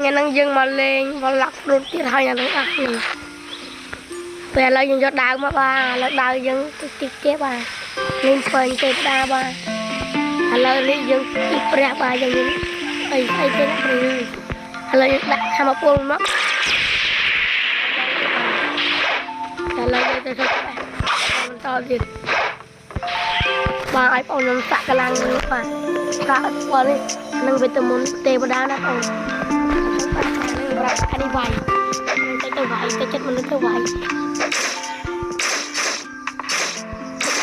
Nghe năng dừng mà lên và lọc rút tiết hay là nó ạc này. Về là dừng cho đào mà bà, là đào dừng tích chế bà. Lên phần tết đa bà. Là lên dừng tích bạc bà dừng dừng. Ây tên là bạc. Là dừng đặt hàm áp bông mất. Là dừng cho bà. Mình to dừng. Bà ai bông nằm sạc cái lăng nữa bà. Cả bà đi. Nâng vitamin T bà đá nát bông. Đi vay tới vay tới chết mình tới vay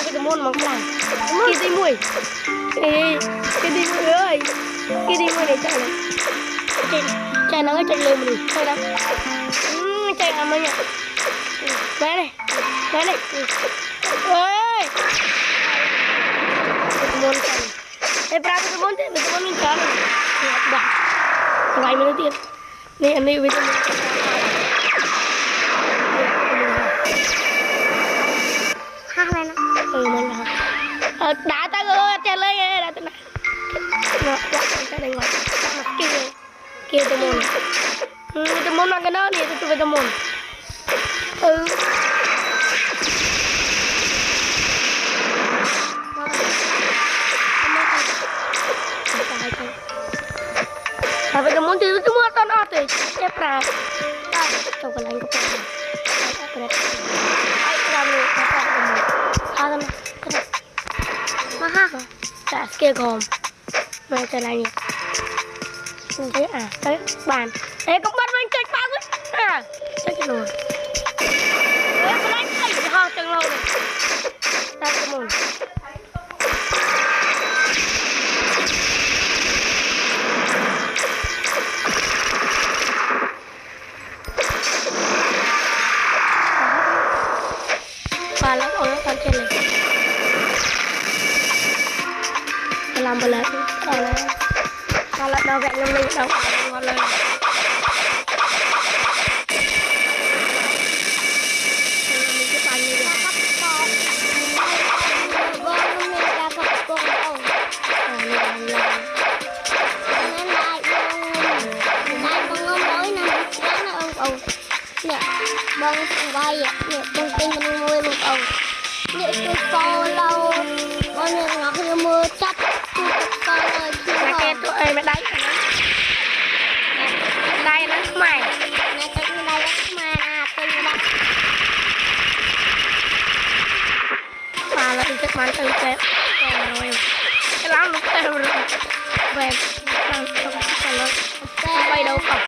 cái môn mà làm cái đi mùi cái đi mùi ơi cái đi mùi này chạy này chạy nó chạy lên mình chạy lắm chạy làm anh nhỉ bé này ơi môn chạy đây pra cái môn mình chơi này bỏ vay mình tiền này anh đi với tôi ha này nó đá ta ơi chạy lên đá ta này nó chạy đây ngoài kia tôi muốn mang cái đó đi tôi về tôi muốn tapi kemudian itu semua tanah teh cepra coba lain ke sana berat ayo kamu apa kamu ada mahal tak ske gom mai trở lại nhỉ thấy tới bàn cũng bắt mình chơi bao ấy chơi cái nồi cái này thấy ho chân lâu này ta cái mồm và nó còn nó trên này làm một lần đầu là đầu vẹn lông lên đầu ngon lên bông quay bông tinh mình mua một ống nhẹ tôi co lâu con này nó khi mưa chắc con ơi khi mà kia tụi ơi mà đánh đây nó mày này cái như đây mà tôi như đây và là đi chất bán từ tết rồi cái lắm lúc tết rồi về không bay đâu không